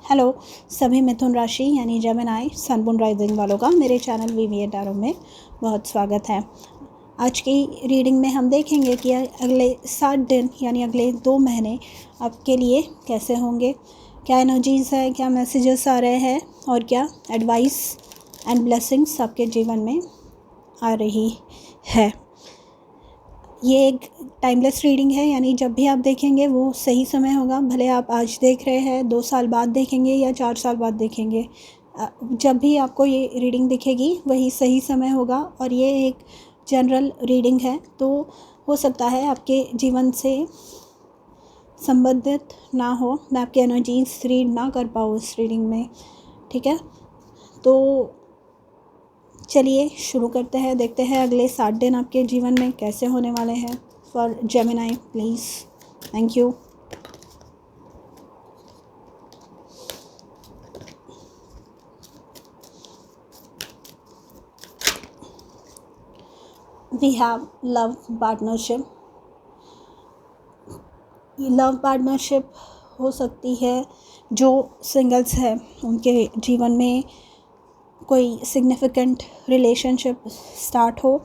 Hello सभी मिथुन राशि यानी जेमिनी सन मून राइजिंग वालों का मेरे चैनल वीवीए टैरो में बहुत स्वागत है। आज की रीडिंग में हम देखेंगे कि अगले 7 दिन यानी अगले 2 महीने आपके लिए कैसे होंगे, क्या एनर्जीज़ है, क्या मैसेजेस आ रहे हैं और क्या एडवाइस एंड ब्लेसिंग्स आपके जीवन में आ रही है। ये एक टाइमलेस रीडिंग है, यानी जब भी आप देखेंगे वो सही समय होगा। भले आप आज देख रहे हैं, 2 साल बाद देखेंगे या 4 साल बाद देखेंगे, जब भी आपको ये रीडिंग दिखेगी वही सही समय होगा। और ये एक जनरल रीडिंग है, तो हो सकता है आपके जीवन से संबंधित ना हो, मैं आपकी एनर्जीज रीड ना कर पाऊँ इस रीडिंग में, ठीक है। तो चलिए शुरू करते हैं, देखते हैं अगले 7 दिन आपके जीवन में कैसे होने वाले हैं। For Gemini please, thank you. We have love partnership. Love partnership हो सकती है जो सिंगल्स है उनके जीवन में कोई सिग्निफिकेंट रिलेशनशिप स्टार्ट हो,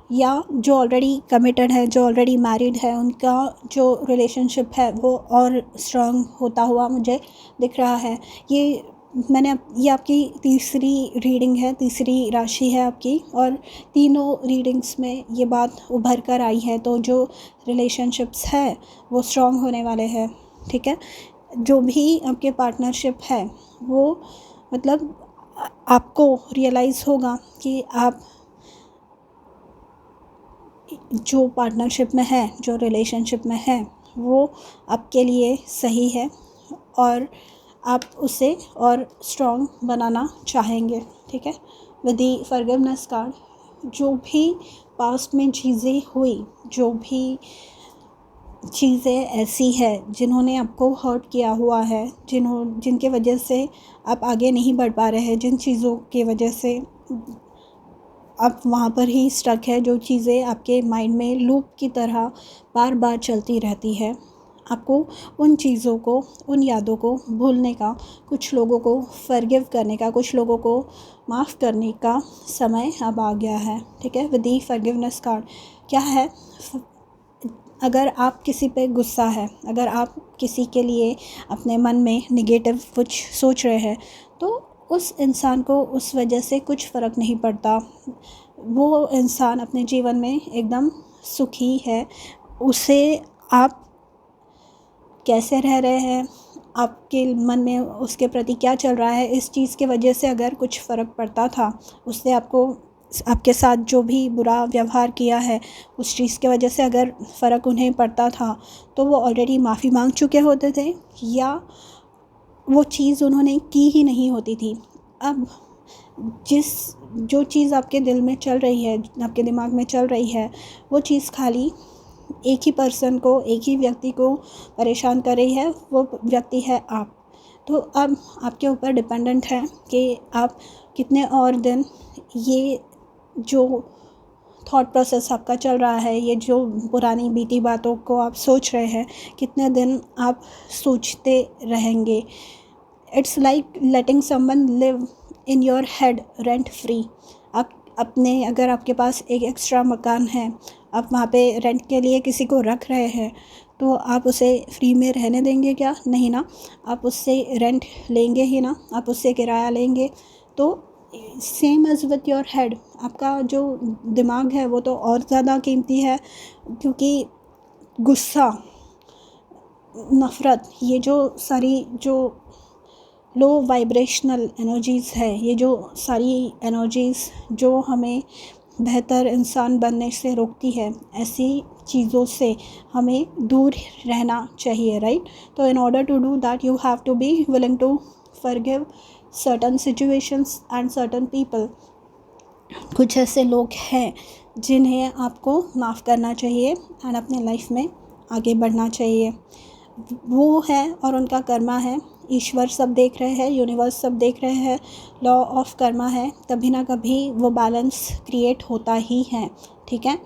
या जो ऑलरेडी कमिटेड है, जो ऑलरेडी मैरिड है, उनका जो रिलेशनशिप है वो और स्ट्रांग होता हुआ मुझे दिख रहा है। ये आपकी तीसरी रीडिंग है, तीसरी राशि है आपकी, और तीनों रीडिंग्स में ये बात उभर कर आई है। तो जो रिलेशनशिप्स है वो स्ट्रांग होने वाले हैं, ठीक है। जो भी आपके पार्टनरशिप है वो मतलब आपको रियलाइज़ होगा कि आप जो पार्टनरशिप में है, जो रिलेशनशिप में है, वो आपके लिए सही है और आप उसे और स्ट्रॉन्ग बनाना चाहेंगे, ठीक है। विद द फॉरगिवनेस कार्ड, जो भी पास्ट में चीज़ें हुई, जो भी चीज़ें ऐसी है जिन्होंने आपको हर्ट किया हुआ है, जिनके वजह से आप आगे नहीं बढ़ पा रहे हैं, जिन चीज़ों की वजह से आप वहाँ पर ही स्टक है, जो चीज़ें आपके माइंड में लूप की तरह बार बार चलती रहती है, आपको उन चीज़ों को, उन यादों को भूलने का, कुछ लोगों को फॉरगिव करने का, कुछ लोगों को माफ़ करने का समय अब आ गया है, ठीक है। विद द फॉरगिवनेस कार्ड क्या है, अगर आप किसी पे गुस्सा है, अगर आप किसी के लिए अपने मन में नेगेटिव कुछ सोच रहे हैं, तो उस इंसान को उस वजह से कुछ फ़र्क नहीं पड़ता। वो इंसान अपने जीवन में एकदम सुखी है। उसे आप कैसे रह रहे हैं, आपके मन में उसके प्रति क्या चल रहा है, इस चीज़ की वजह से अगर कुछ फ़र्क पड़ता था, उससे आपके साथ जो भी बुरा व्यवहार किया है, उस चीज़ की वजह से अगर फ़र्क उन्हें पड़ता था, तो वो ऑलरेडी माफ़ी मांग चुके होते थे, या वो चीज़ उन्होंने की ही नहीं होती थी। अब जो चीज़ आपके दिल में चल रही है, आपके दिमाग में चल रही है, वो चीज़ खाली एक ही पर्सन को, एक ही व्यक्ति को परेशान कर रही है, वो व्यक्ति है आप। तो अब आपके ऊपर डिपेंडेंट है कि आप कितने और दिन ये जो थॉट प्रोसेस आपका चल रहा है, ये जो पुरानी बीती बातों को आप सोच रहे हैं, कितने दिन आप सोचते रहेंगे। It's like letting someone live in your head rent free. आप अपने, अगर आपके पास एक एक्स्ट्रा मकान है, आप वहाँ पे रेंट के लिए किसी को रख रहे हैं, तो आप उसे फ्री में रहने देंगे क्या? नहीं ना, आप उससे रेंट लेंगे ही ना, आप उससे किराया लेंगे। तो same as with your head, आपका जो दिमाग है वो तो और ज़्यादा कीमती है, क्योंकि गुस्सा, नफ़रत, ये जो सारी जो लो वाइब्रेशनल एनर्जीज़ है, ये जो सारी एनर्जीज़ जो हमें बेहतर इंसान बनने से रोकती है, ऐसी चीज़ों से हमें दूर रहना चाहिए, राइट। तो in order to do that you have to be willing to forgive certain situations and certain people. कुछ ऐसे लोग हैं जिन्हें आपको माफ़ करना चाहिए एंड अपने लाइफ में आगे बढ़ना चाहिए। वो है और उनका कर्मा है। ईश्वर सब देख रहे हैं, यूनिवर्स सब देख रहे हैं, लॉ ऑफ कर्मा है, कभी ना कभी वो बैलेंस क्रिएट होता ही है, ठीक है।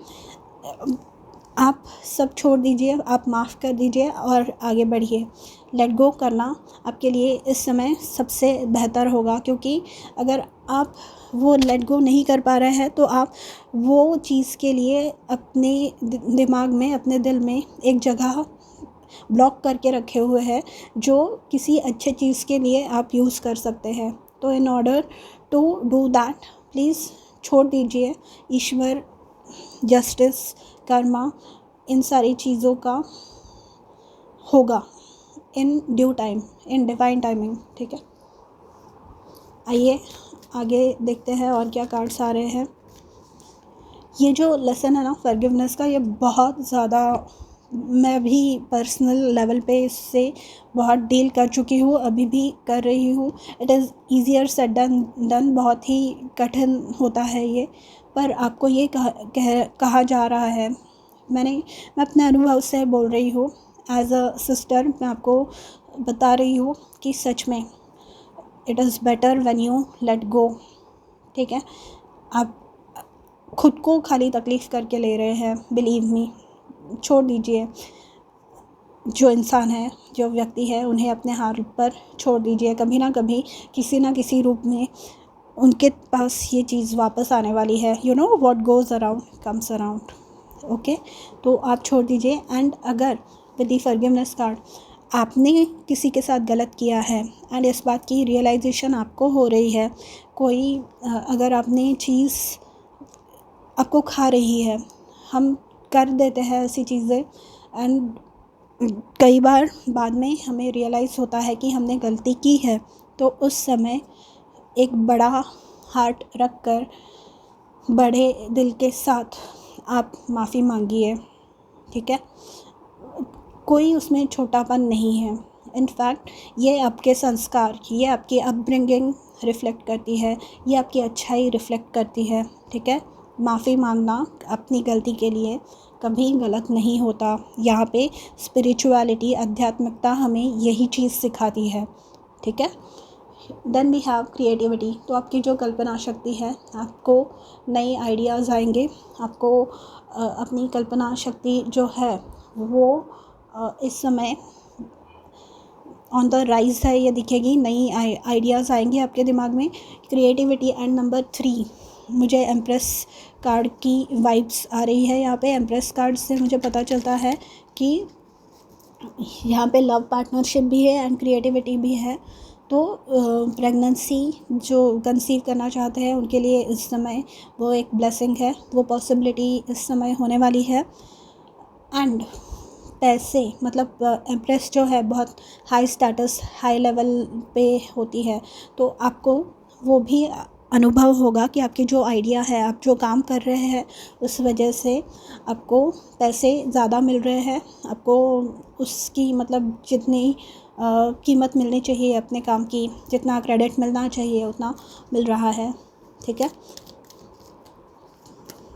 आप सब छोड़ दीजिए, आप माफ़ कर दीजिए और आगे बढ़िए। लेट गो करना आपके लिए इस समय सबसे बेहतर होगा, क्योंकि अगर आप वो लेट गो नहीं कर पा रहे हैं तो आप वो चीज़ के लिए अपने दिमाग में, अपने दिल में एक जगह ब्लॉक करके रखे हुए हैं जो किसी अच्छे चीज़ के लिए आप यूज़ कर सकते हैं। तो in order to do that, please छोड़ दीजिए। ईश्वर, जस्टिस, कर्मा, इन सारी चीज़ों का होगा in due time, in divine timing. ठीक है, आइए आगे देखते हैं और क्या कार्ड्स आ रहे हैं। ये जो लेसन है ना फॉरगिवनेस का, ये बहुत ज़्यादा, मैं भी पर्सनल लेवल पे इससे बहुत डील कर चुकी हूँ, अभी भी कर रही हूँ। It is easier said than done, बहुत ही कठिन होता है ये, पर आपको ये कहा जा रहा है। मैं अपने अनुभव से बोल रही हूँ, एज अ सिस्टर मैं आपको बता रही हूँ कि सच में it is better when you let go. ठीक है, आप खुद को खाली तकलीफ़ करके ले रहे हैं, बिलीव मी। छोड़ दीजिए, जो इंसान है, जो व्यक्ति है, उन्हें अपने हाल पर छोड़ दीजिए। कभी ना कभी किसी ना किसी रूप में उनके पास ये चीज़ वापस आने वाली है। You know what goes around comes around. Okay, तो आप छोड़ दीजिए। एंड अगर विद द फॉरगिवनेस कार्ड आपने किसी के साथ गलत किया है एंड इस बात की रियलाइजेशन आपको हो रही है, कोई अगर आपने चीज़ आपको खा रही है, हम कर देते हैं ऐसी चीज़ें एंड कई बार बाद में हमें रियलाइज़ होता है कि हमने गलती की है, तो उस समय एक बड़ा हार्ट रख कर, बड़े दिल के साथ आप माफ़ी मांगिए। ठीक है, कोई उसमें छोटापन नहीं है। इनफैक्ट ये आपके संस्कार, ये आपकी अपब्रिंगिंग रिफ़्लेक्ट करती है, ये आपकी अच्छाई रिफ़्लेक्ट करती है। ठीक है, माफ़ी मांगना अपनी गलती के लिए कभी गलत नहीं होता। यहाँ पे स्पिरिचुअलिटी, आध्यात्मिकता हमें यही चीज़ सिखाती है। ठीक है, देन वी हैव क्रिएटिविटी। तो आपकी जो कल्पना शक्ति है, आपको नए आइडियाज़ आएंगे, आपको अपनी कल्पना शक्ति जो है वो इस समय ऑन द राइज है, ये दिखेगी। नई आइडियाज़ आएंगे आपके दिमाग में। क्रिएटिविटी। एंड नंबर 3, मुझे एम्प्रेस कार्ड की वाइब्स आ रही है यहाँ पे। एम्प्रेस कार्ड से मुझे पता चलता है कि यहाँ पे लव पार्टनरशिप भी है एंड क्रिएटिविटी भी है। तो प्रेगनेंसी जो कंसीव करना चाहते हैं उनके लिए इस समय वो एक ब्लेसिंग है, वो पॉसिबिलिटी इस समय होने वाली है। एंड पैसे, मतलब एम्प्रेस जो है बहुत हाई स्टेटस, हाई लेवल पे होती है, तो आपको वो भी अनुभव होगा कि आपकी जो आइडिया है, आप जो काम कर रहे हैं, उस वजह से आपको पैसे ज़्यादा मिल रहे हैं। आपको उसकी मतलब जितनी कीमत मिलनी चाहिए अपने काम की, जितना क्रेडिट मिलना चाहिए उतना मिल रहा है। ठीक है,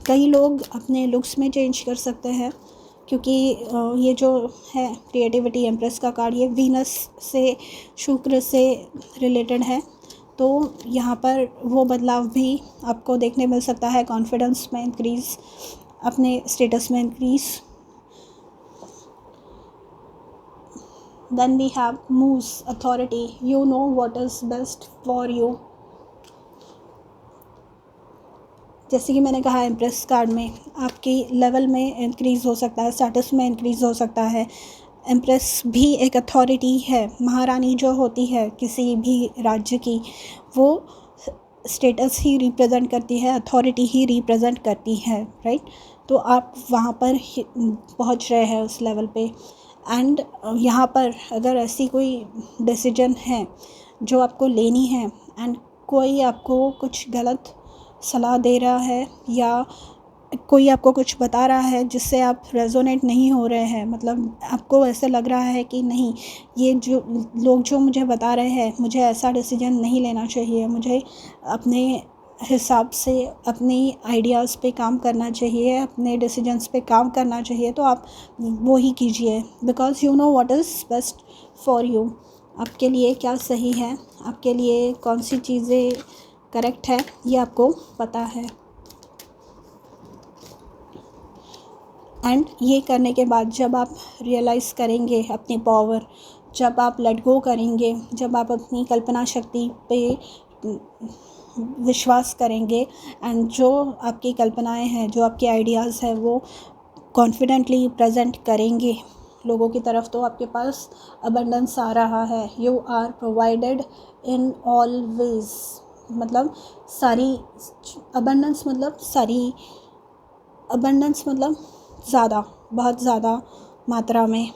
कई लोग अपने लुक्स में चेंज कर सकते हैं, क्योंकि ये जो है क्रिएटिविटी एम्प्रेस का कार्ड, ये वीनस से, शुक्र से रिलेटेड है। तो यहाँ पर वो बदलाव भी आपको देखने मिल सकता है। कॉन्फिडेंस में इंक्रीज़, अपने स्टेटस में increase. Then we have moves, authority. You know what is best for you. जैसे कि मैंने कहा, एम्प्रेस कार्ड में आपकी लेवल में इंक्रीज़ हो सकता है, स्टेटस में इंक्रीज़ हो सकता है। एम्प्रेस भी एक अथॉरिटी है। महारानी जो होती है किसी भी राज्य की, वो स्टेटस ही रिप्रेजेंट करती है, अथॉरिटी ही रिप्रेजेंट करती है, राइट। तो आप वहाँ पर पहुँच रहे हैं उस लेवल पे। एंड यहाँ पर अगर ऐसी कोई डिसीजन है जो आपको लेनी है एंड कोई आपको कुछ गलत सलाह दे रहा है या कोई आपको कुछ बता रहा है जिससे आप रेजोनेट नहीं हो रहे हैं, मतलब आपको ऐसे लग रहा है कि नहीं, ये जो लोग जो मुझे बता रहे हैं, मुझे ऐसा डिसीजन नहीं लेना चाहिए, मुझे अपने हिसाब से अपनी आइडियाज़ पे काम करना चाहिए, अपने डिसीजंस पे काम करना चाहिए, तो आप वो ही कीजिए। Because you know what is best for you. आपके लिए क्या सही है, आपके लिए कौन सी चीज़ें करेक्ट है, ये आपको पता है। एंड ये करने के बाद जब आप रियलाइज़ करेंगे अपनी पावर, जब आप लेट गो करेंगे, जब आप अपनी कल्पना शक्ति पे विश्वास करेंगे एंड जो आपकी कल्पनाएं हैं, जो आपके आइडियाज़ हैं, वो कॉन्फिडेंटली प्रेजेंट करेंगे लोगों की तरफ, तो आपके पास अबंडेंस आ रहा है। You are provided in all ways, मतलब सारी अबंडेंस, मतलब सारी अबंडेंस, मतलब ज़्यादा, बहुत ज़्यादा मात्रा में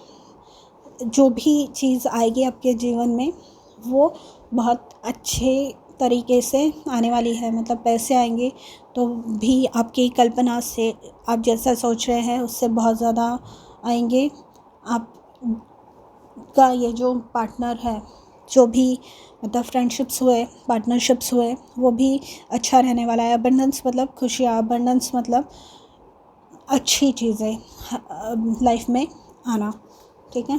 जो भी चीज़ आएगी आपके जीवन में वो बहुत अच्छे तरीके से आने वाली है। मतलब पैसे आएंगे तो भी आपकी कल्पना से, आप जैसा सोच रहे हैं उससे बहुत ज़्यादा आएंगे। आपका ये जो पार्टनर है, जो भी मतलब फ्रेंडशिप्स हुए, पार्टनरशिप्स हुए, वो भी अच्छा रहने वाला है। अबंडेंस मतलब खुशियाँ, अबंडेंस मतलब अच्छी चीज़ें लाइफ में आना। ठीक है।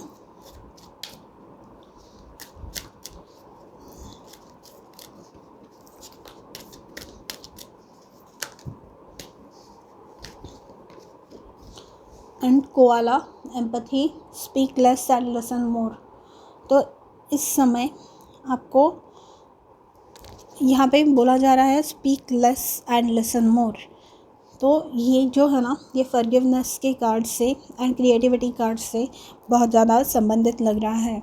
And koala empathy, speak less and listen more. तो इस समय आपको यहाँ पे बोला जा रहा है speak less and listen more. तो ये जो है ना, ये फॉरगिवनेस के कार्ड से एंड क्रिएटिविटी कार्ड से बहुत ज़्यादा संबंधित लग रहा है।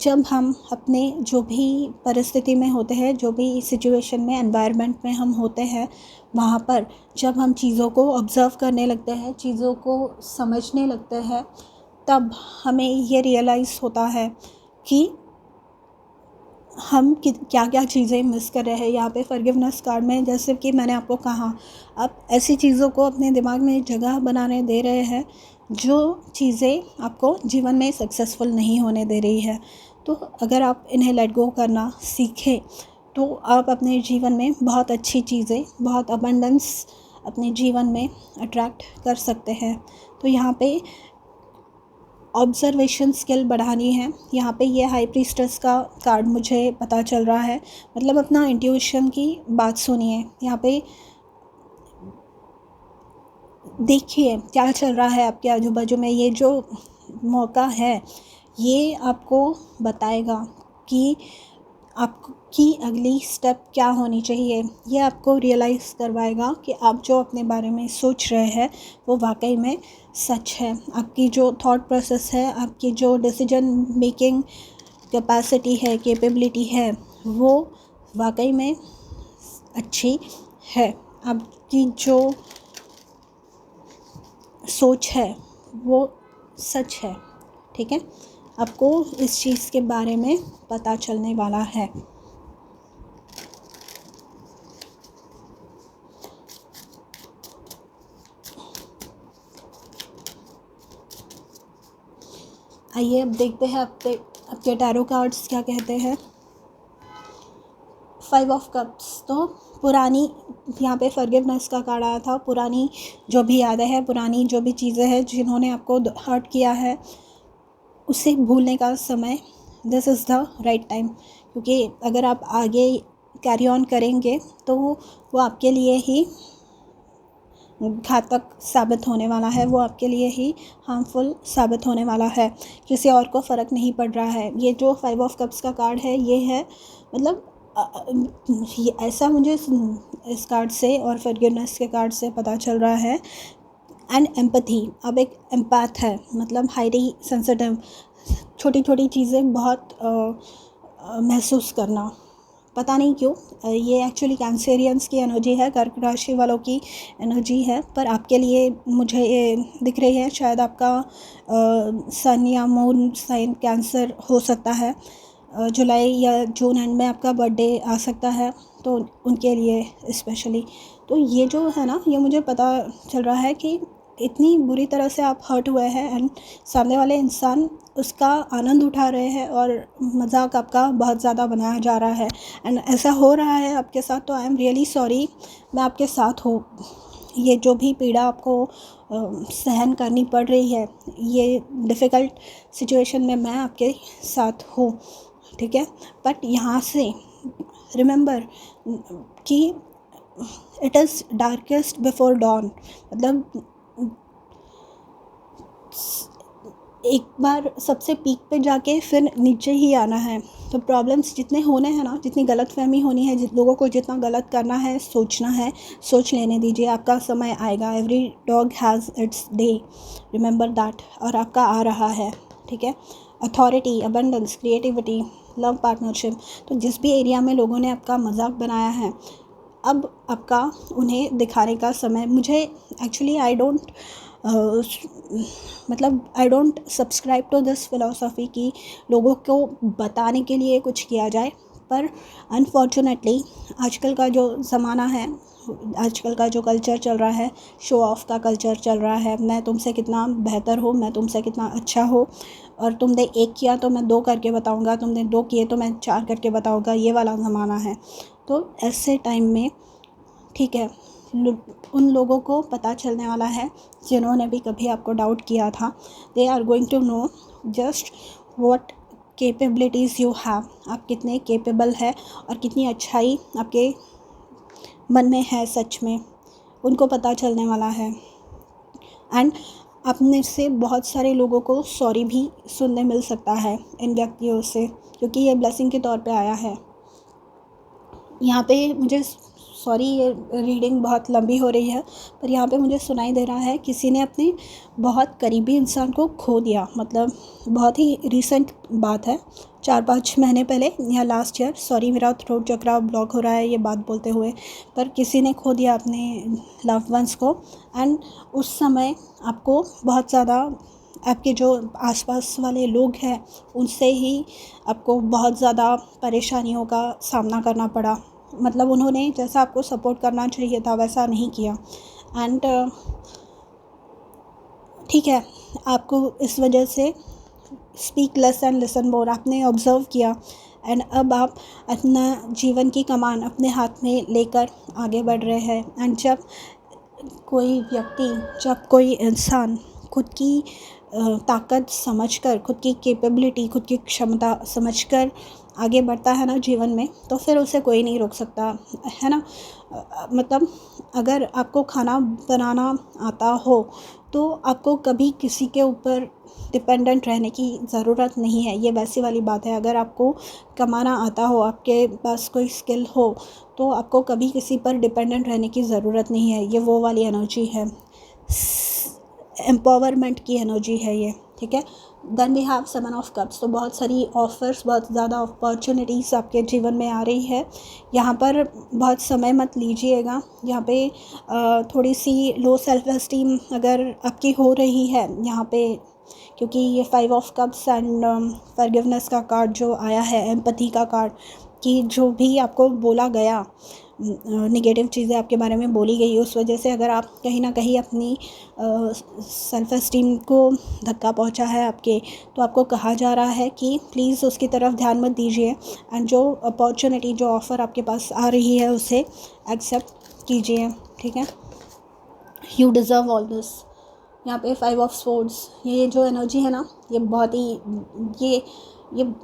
जब हम अपने जो भी परिस्थिति में होते हैं, जो भी सिचुएशन में, एनवायरनमेंट में हम होते हैं, वहाँ पर जब हम चीज़ों को ऑब्ज़र्व करने लगते हैं, चीज़ों को समझने लगते हैं, तब हमें ये रियलाइज़ होता है कि हम क्या क्या चीज़ें मिस कर रहे हैं। यहाँ पे फॉरगिवनेस कार्ड में, जैसे कि मैंने आपको कहा, आप ऐसी चीज़ों को अपने दिमाग में जगह बनाने दे रहे हैं जो चीज़ें आपको जीवन में सक्सेसफुल नहीं होने दे रही है। तो अगर आप इन्हें लेट गो करना सीखें तो आप अपने जीवन में बहुत अच्छी चीज़ें, बहुत अबंडेंस अपने जीवन में अट्रैक्ट कर सकते हैं। तो यहाँ पे ऑब्जर्वेशन स्किल बढ़ानी है। यहाँ पे ये हाई प्रीस्टेस का कार्ड मुझे पता चल रहा है। मतलब अपना इंट्यूशन की बात सुनिए, यहाँ पे देखिए क्या चल रहा है आपके आजू बाजू में। ये जो मौका है ये आपको बताएगा कि आपकी अगली स्टेप क्या होनी चाहिए। ये आपको रियलाइज़ करवाएगा कि आप जो अपने बारे में सोच रहे हैं वो वाकई में सच है। आपकी जो थॉट प्रोसेस है, आपकी जो डिसीजन मेकिंग कैपेसिटी है, कैपेबिलिटी है, वो वाकई में अच्छी है। आपकी जो सोच है वो सच है। ठीक है। आपको इस चीज़ के बारे में पता चलने वाला है। आइए अब देखते हैं आपके टैरो कार्ड्स क्या कहते हैं। 5 ऑफ कप्स। तो पुरानी, यहाँ पे फॉरगिवनेस का कार्ड आया था। पुरानी जो भी यादें हैं, पुरानी जो भी चीज़ें हैं जिन्होंने आपको हर्ट किया है, उसे भूलने का समय, this is the right time. क्योंकि अगर आप आगे कैरी ऑन करेंगे तो वो आपके लिए ही घातक साबित होने वाला है, वो आपके लिए ही हार्मफुल साबित होने वाला है। किसी और को फ़र्क नहीं पड़ रहा है। ये जो 5 ऑफ कप्स का कार्ड है, ये है मतलब ये ऐसा मुझे इस कार्ड से और फॉरगिवनेस के कार्ड से पता चल रहा है। एंड एम्पैथी, अब एक एम्पैथ है, मतलब हाईली सेंसिटिव, छोटी छोटी चीज़ें बहुत महसूस करना। पता नहीं क्यों ये एक्चुअली कैंसेरियंस की एनर्जी है, कर्क राशि वालों की एनर्जी है, पर आपके लिए मुझे ये दिख रही है। शायद आपका सन या मून साइन कैंसर हो सकता है। जुलाई या जून एंड में आपका बर्थडे आ सकता है, तो उनके लिए स्पेशली। तो ये जो है ना, ये मुझे पता चल रहा है कि इतनी बुरी तरह से आप हर्ट हुए हैं एंड सामने वाले इंसान उसका आनंद उठा रहे हैं और मजाक आपका बहुत ज़्यादा बनाया जा रहा है एंड ऐसा हो रहा है आपके साथ। तो आई एम रियली सॉरी, मैं आपके साथ हूँ। ये जो भी पीड़ा आपको सहन करनी पड़ रही है, ये डिफ़िकल्ट सिचुएशन में मैं आपके साथ हूँ। ठीक है। बट यहाँ से रिमेंबर कि it is darkest before don. मतलब एक बार सबसे पीक पे जाके फिर नीचे ही आना है। तो प्रॉब्लम्स जितने होने हैं ना, जितनी गलतफहमी होनी है, जिन लोगों को जितना गलत करना है, सोचना है, सोच लेने दीजिए। आपका समय आएगा। Every dog has its day, remember that. और आपका आ रहा है, ठीक है। Authority, abundance, creativity, love, partnership. तो जिस भी एरिया में लोगों ने आपका मजाक बनाया है, अब आपका उन्हें दिखाने का समय। मुझे actually I don't subscribe to this philosophy कि लोगों को बताने के लिए कुछ किया जाए। पर अनफॉर्चुनेटली आजकल का जो ज़माना है, आजकल का जो कल्चर चल रहा है, शो ऑफ का कल्चर चल रहा है। मैं तुमसे कितना बेहतर हूँ, मैं तुमसे कितना अच्छा हूँ, और तुमने एक किया तो मैं 2 करके बताऊँगा, तुमने 2 किए तो मैं 4 करके बताऊँगा, ये वाला ज़माना है। तो ऐसे टाइम में, ठीक है, उन लोगों को पता चलने वाला है जिन्होंने भी कभी आपको डाउट किया था। They are going to know just what capabilities you have. आप कितने कैपेबल है और कितनी अच्छाई आपके मन में है, सच में उनको पता चलने वाला है। एंड अपने से बहुत सारे लोगों को सॉरी भी सुनने मिल सकता है इन व्यक्तियों से, क्योंकि ये ब्लेसिंग के तौर पे आया है। यहाँ पे मुझे, सॉरी ये रीडिंग बहुत लंबी हो रही है, पर यहाँ पे मुझे सुनाई दे रहा है किसी ने अपने बहुत करीबी इंसान को खो दिया। मतलब बहुत ही रीसेंट बात है, 4-5 महीने पहले या लास्ट ईयर। सॉरी मेरा थ्रोट चक्रा ब्लॉक हो रहा है ये बात बोलते हुए, पर किसी ने खो दिया अपने लव्ड वंस को। एंड उस समय आपको बहुत ज़्यादा, आपके जो आसपास वाले लोग हैं उनसे ही आपको बहुत ज़्यादा परेशानियों का सामना करना पड़ा। मतलब उन्होंने जैसा आपको सपोर्ट करना चाहिए था वैसा नहीं किया। एंड ठीक है, आपको इस वजह से speak less and listen more, आपने ऑब्ज़र्व किया। एंड अब आप अपना जीवन की कमान अपने हाथ में लेकर आगे बढ़ रहे हैं। एंड जब कोई व्यक्ति, जब कोई इंसान खुद की ताकत समझकर, खुद की कैपेबिलिटी, खुद की क्षमता समझकर आगे बढ़ता है ना जीवन में, तो फिर उसे कोई नहीं रोक सकता, है ना। मतलब अगर आपको खाना बनाना आता हो तो आपको कभी किसी के ऊपर डिपेंडेंट रहने की ज़रूरत नहीं है। ये वैसी वाली बात है। अगर आपको कमाना आता हो, आपके पास कोई स्किल हो, तो आपको कभी किसी पर डिपेंडेंट रहने की ज़रूरत नहीं है। ये वो वाली एनर्जी है, एम्पावरमेंट की एनर्जी है ये, ठीक है। Then we have 7 of cups. तो बहुत सारी ऑफ़र्स, बहुत ज़्यादा अपॉर्चुनिटीज़ आपके जीवन में आ रही है। यहाँ पर बहुत समय मत लीजिएगा। यहाँ पे थोड़ी सी लो सेल्फ एस्टीम अगर आपकी हो रही है यहाँ पे, क्योंकि ये 5 ऑफ कप्स एंड फॉरगिवनेस का कार्ड जो आया है, एम्पैथी का कार्ड, कि जो भी आपको बोला गया, नेगेटिव चीज़ें आपके बारे में बोली गई, उस वजह से अगर आप कहीं ना कहीं अपनी सेल्फ़ एस्टीम को धक्का पहुंचा है आपके, तो आपको कहा जा रहा है कि प्लीज़ उसकी तरफ ध्यान मत दीजिए। एंड जो अपॉर्चुनिटी, जो ऑफ़र आपके पास आ रही है उसे एक्सेप्ट कीजिए, ठीक है। You deserve all this. यहाँ पे 5 ऑफ स्वॉर्ड्स, ये जो एनर्जी है ना, ये बहुत ही, ये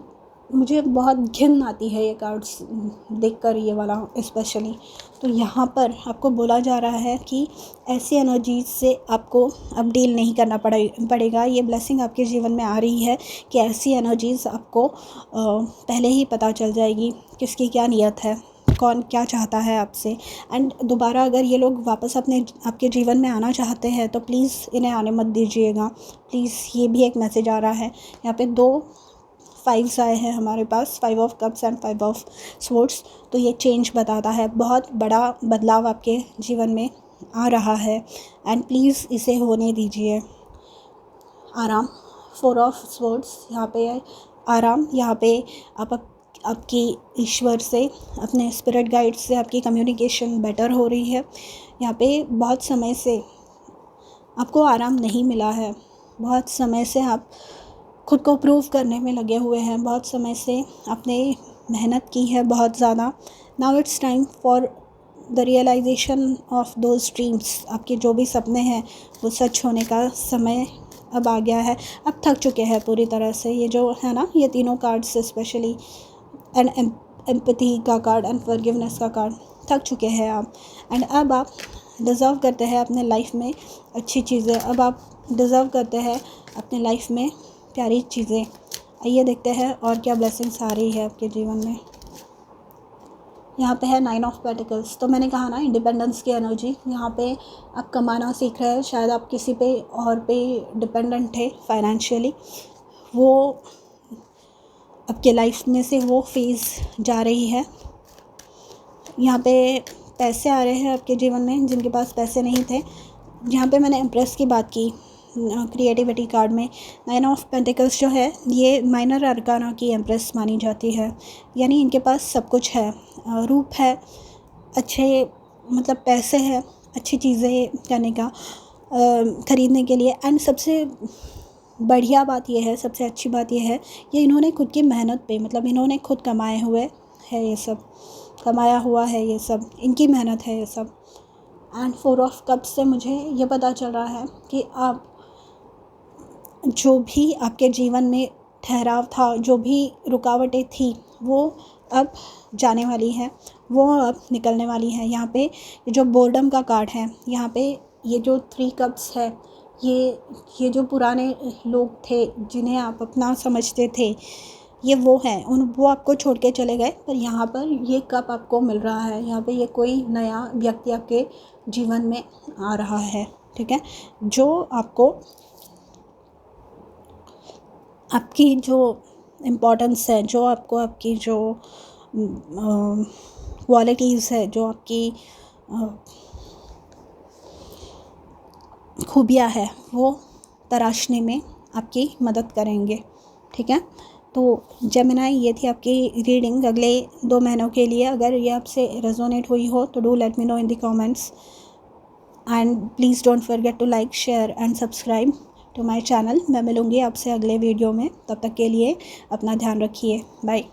मुझे बहुत घिन आती है ये कार्ड्स देखकर, ये वाला स्पेशली। तो यहाँ पर आपको बोला जा रहा है कि ऐसी एनर्जीज से आपको अब डील नहीं करना पड़ेगा। ये ब्लेसिंग आपके जीवन में आ रही है कि ऐसी एनर्जीज आपको पहले ही पता चल जाएगी किसकी क्या नीयत है, कौन क्या चाहता है आपसे। एंड दोबारा अगर ये लोग वापस आपके जीवन में आना चाहते हैं तो प्लीज़ इन्हें आने मत दीजिएगा, प्लीज़। ये भी एक मैसेज आ रहा है। यहाँ पे 2 5 आए हैं हमारे पास, 5 of cups and 5 of swords. तो ये चेंज बताता है, बहुत बड़ा बदलाव आपके जीवन में आ रहा है। एंड प्लीज़ इसे होने दीजिए। आराम, 4 ऑफ स्वॉर्ड्स, यहाँ पे आराम। यहाँ पे आपकी ईश्वर से, अपने स्पिरिट गाइड से आपकी कम्युनिकेशन बेटर हो रही है। यहाँ पे बहुत समय से आपको आराम नहीं मिला है, बहुत समय से आप खुद को प्रूव करने में लगे हुए हैं, बहुत समय से आपने मेहनत की है बहुत ज़्यादा। Now it's time for the realization of those dreams. आपके जो भी सपने हैं वो सच होने का समय अब आ गया है। अब थक चुके हैं पूरी तरह से। ये जो है ना, ये तीनों कार्ड्स स्पेशली, एंड एम्पैथी का कार्ड एंड फॉरगिवनेस का कार्ड, थक चुके हैं आप। एंड अब आप डिज़र्व करते हैं अपने लाइफ में अच्छी चीज़ें। अब आप डिज़र्व करते हैं अपने लाइफ में प्यारी चीज़ें। आइए देखते हैं और क्या ब्लेसिंग्स आ रही है आपके जीवन में। यहाँ पे है 9 ऑफ पेंटिकल्स। तो मैंने कहा ना, इंडिपेंडेंस की एनर्जी। यहाँ पे आप कमाना सीख रहे हैं। शायद आप किसी पे और पे डिपेंडेंट थे फाइनेंशियली। वो आपके लाइफ में से वो फेज़ जा रही है। यहाँ पे पैसे आ रहे हैं आपके जीवन में जिनके पास पैसे नहीं थे। यहाँ पे मैंने एम्प्रेस की बात की क्रिएटिविटी कार्ड में। 9 ऑफ पेंटिकल्स जो है ये माइनर अरकाना की एम्प्रेस मानी जाती है। यानी इनके पास सब कुछ है, रूप है, अच्छे मतलब पैसे हैं, अच्छी चीज़ें करने का, ख़रीदने के लिए। एंड सबसे बढ़िया बात यह है, सबसे अच्छी बात यह है कि इन्होंने खुद की मेहनत पे, मतलब इन्होंने खुद कमाए हुए है, ये सब कमाया हुआ है, ये सब इनकी मेहनत है ये सब। एंड 4 ऑफ कप्स से मुझे ये पता चल रहा है कि आप जो भी आपके जीवन में ठहराव था, जो भी रुकावटें थी, वो अब जाने वाली हैं, वो अब निकलने वाली हैं। यहाँ पे जो बोर्डम का कार्ड है, यहाँ पे ये जो 3 कप्स है, ये जो पुराने लोग थे जिन्हें आप अपना समझते थे, ये वो हैं, वो आपको छोड़ के चले गए। पर यहाँ पर ये कप आपको मिल रहा है। यहाँ पे ये कोई नया व्यक्ति आपके जीवन में आ रहा है, ठीक है, जो आपको आपकी जो इम्पोर्टेंस है, जो आपको आपकी जो क्वालिटीज़ है, जो आपकी खूबियाँ है, वो तराशने में आपकी मदद करेंगे, ठीक है। तो जेमिनाई, ये थी आपकी रीडिंग अगले 2 महीनों के लिए। अगर ये आपसे रेजोनेट हुई हो तो do let me know in the comments and please don't forget to like, share and subscribe to my channel. मैं मिलूँगी आपसे अगले वीडियो में। तब तक के लिए अपना ध्यान रखिए। बाय।